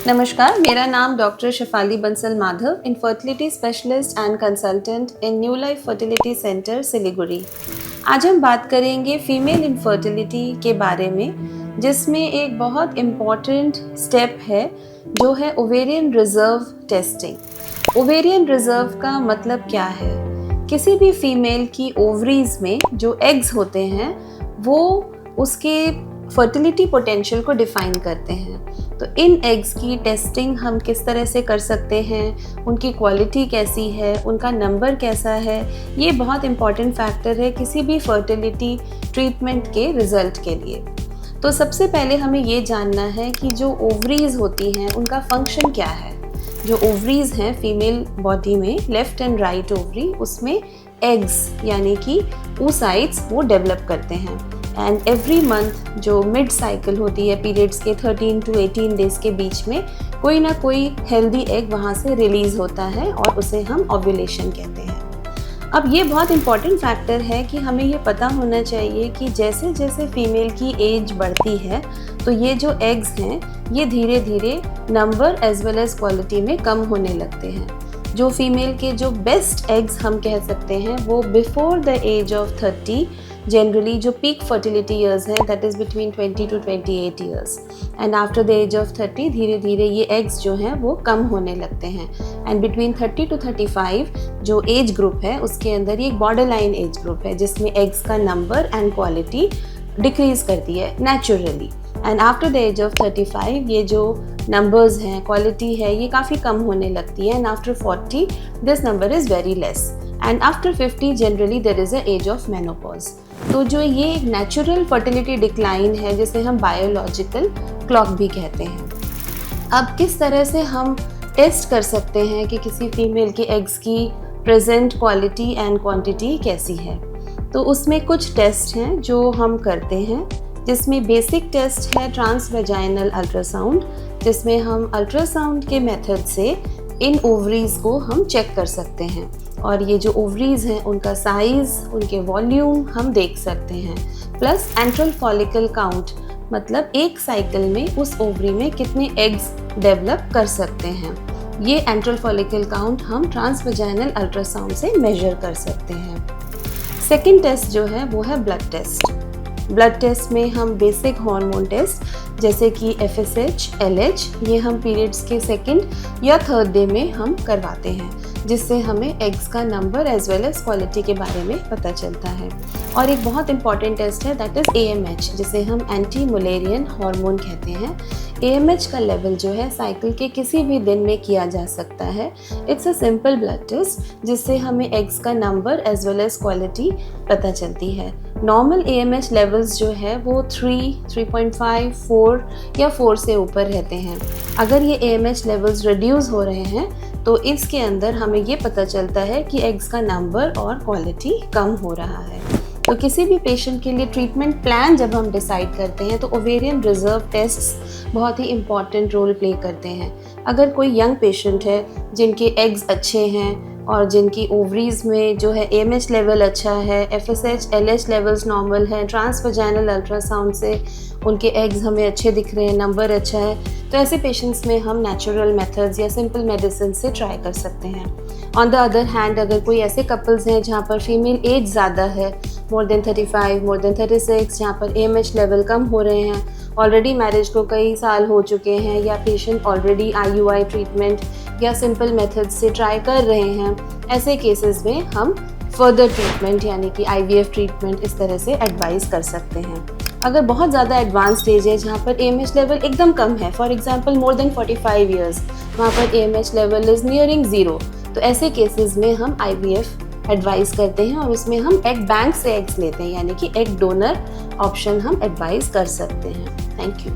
नमस्कार, मेरा नाम doctor Shifali Bansal Madhav, infertility specialist and consultant in New Life Fertility Centre Siliguri. आज हम बात करेंगे फीमेल इनफर्टिलिटी के बारे में, जिसमें एक बहुत इम्पॉर्टेंट स्टेप है जो है ovarian reserve testing. Ovarian reserve का मतलब क्या है? किसी भी फीमेल की ओवरीज में जो एग्स होते हैं वो उसके फर्टिलिटी पोटेंशियल को डिफाइन करते हैं। तो इन एग्स की टेस्टिंग हम किस तरह से कर सकते हैं, उनकी क्वालिटी कैसी है, उनका नंबर कैसा है, ये बहुत इम्पॉर्टेंट फैक्टर है किसी भी फर्टिलिटी ट्रीटमेंट के रिजल्ट के लिए। तो सबसे पहले हमें ये जानना है कि जो ओवरीज होती हैं उनका फंक्शन क्या है। जो ओवरीज हैं फीमेल बॉडी में, लेफ्ट एंड राइट ओवरी, उसमें एग्स यानी कि oocytes वो डेवलप करते हैं। एंड एवरी मंथ जो मिड साइकिल होती है पीरियड्स के 13 to 18 डेज के बीच में कोई ना कोई हेल्दी एग वहाँ से रिलीज़ होता है और उसे हम ओव्यूलेशन कहते हैं। अब ये बहुत इंपॉर्टेंट फैक्टर है कि हमें ये पता होना चाहिए कि जैसे जैसे फीमेल की एज बढ़ती है तो ये जो एग्स हैं ये धीरे धीरे number as well as quality में कम होने लगते हैं। जो फीमेल के जो बेस्ट एग्स हम कह सकते हैं वो before the age of 30 generally जो पीक फर्टिलिटी ईयर्स है that is between 20 to 28 years, and after the age of 30 धीरे धीरे ये एग्स जो हैं वो कम होने लगते हैं। एंड बिटवीन 30 to 35 जो एज ग्रुप है उसके अंदर ये एक बॉर्डर लाइन एज ग्रुप है जिसमें एग्स का नंबर एंड क्वालिटी डिक्रीज करती है naturally. And after the age of 35 ये जो नंबर्स हैं, क्वालिटी है, ये काफ़ी कम होने लगती है। And after 40 this number is very less, and after 50 generally there is a age of menopause. तो जो ये एक नेचुरल फर्टिलिटी डिक्लाइन है जिसे हम बायोलॉजिकल क्लॉक भी कहते हैं। अब किस तरह से हम टेस्ट कर सकते हैं कि किसी फीमेल के एग्स की प्रेजेंट क्वालिटी एंड क्वांटिटी कैसी है? तो उसमें कुछ टेस्ट हैं जो हम करते हैं, जिसमें बेसिक टेस्ट है ट्रांसवेजाइनल अल्ट्रासाउंड, जिसमें हम अल्ट्रासाउंड के मेथड से इन ओवरीज को हम चेक कर सकते हैं और ये जो ओवरीज हैं उनका साइज़, उनके वॉल्यूम हम देख सकते हैं। प्लस एंट्रल फॉलिकल काउंट, मतलब एक साइकिल में उस ओवरी में कितने एग्स डेवलप कर सकते हैं, ये एंट्रल फॉलिकल काउंट हम ट्रांसवेजाइनल अल्ट्रासाउंड से मेजर कर सकते हैं। सेकेंड टेस्ट जो है वो है ब्लड टेस्ट। ब्लड टेस्ट में हम बेसिक हार्मोन टेस्ट जैसे कि FSH, LH, ये हम पीरियड्स के सेकंड या थर्ड डे में हम करवाते हैं, जिससे हमें एग्स का number as well as quality के बारे में पता चलता है। और एक बहुत इंपॉर्टेंट टेस्ट है दैट इज़ AMH, जिसे हम एंटी मुलेरियन हार्मोन कहते हैं। AMH का लेवल जो है साइकिल के किसी भी दिन में किया जा सकता है। It's a simple blood test जिससे हमें एग्स का number as well as quality पता चलती है। नॉर्मल AMH लेवल्स जो है वो 3, 3.5, 4 या 4 से ऊपर रहते हैं। अगर ये AMH लेवल्स रिड्यूस हो रहे हैं तो इसके अंदर हमें ये पता चलता है कि एग्स का नंबर और क्वालिटी कम हो रहा है। तो किसी भी पेशेंट के लिए ट्रीटमेंट प्लान जब हम डिसाइड करते हैं तो ओवेरियन रिजर्व टेस्ट्स बहुत ही इम्पॉर्टेंट रोल प्ले करते हैं। अगर कोई यंग पेशेंट है जिनके एग्स अच्छे हैं और जिनकी ओवरीज में जो है AMH लेवल अच्छा है, FSH, LH लेवल्स नॉर्मल हैं, ट्रांसवेजाइनल अल्ट्रासाउंड से उनके एग्स हमें अच्छे दिख रहे हैं, नंबर अच्छा है, तो ऐसे पेशेंट्स में हम नेचुरल मेथड्स या सिंपल मेडिसिन से ट्राई कर सकते हैं। ऑन द अदर हैंड अगर कोई ऐसे कपल्स हैं जहाँ पर फीमेल एज ज़्यादा है, मोर देन 35, मोर देन 36, जहाँ पर AMH लेवल कम हो रहे हैं, ऑलरेडी मैरिज को कई साल हो चुके हैं या पेशेंट ऑलरेडी IUI ट्रीटमेंट या सिंपल मेथड से ट्राई कर रहे हैं, ऐसे केसेस में हम फर्दर ट्रीटमेंट यानी कि IVF ट्रीटमेंट इस तरह से एडवाइस कर सकते हैं। अगर बहुत ज़्यादा एडवांस स्टेज है जहाँ पर AMH लेवल एकदम कम है, for example more than 45 years, वहाँ पर AMH level is nearing zero, तो ऐसे केसेस में हम IVF एडवाइस करते हैं और उसमें हम एग बैंक से एग्स लेते हैं, यानी कि एग डोनर ऑप्शन हम एडवाइस कर सकते हैं। Thank you.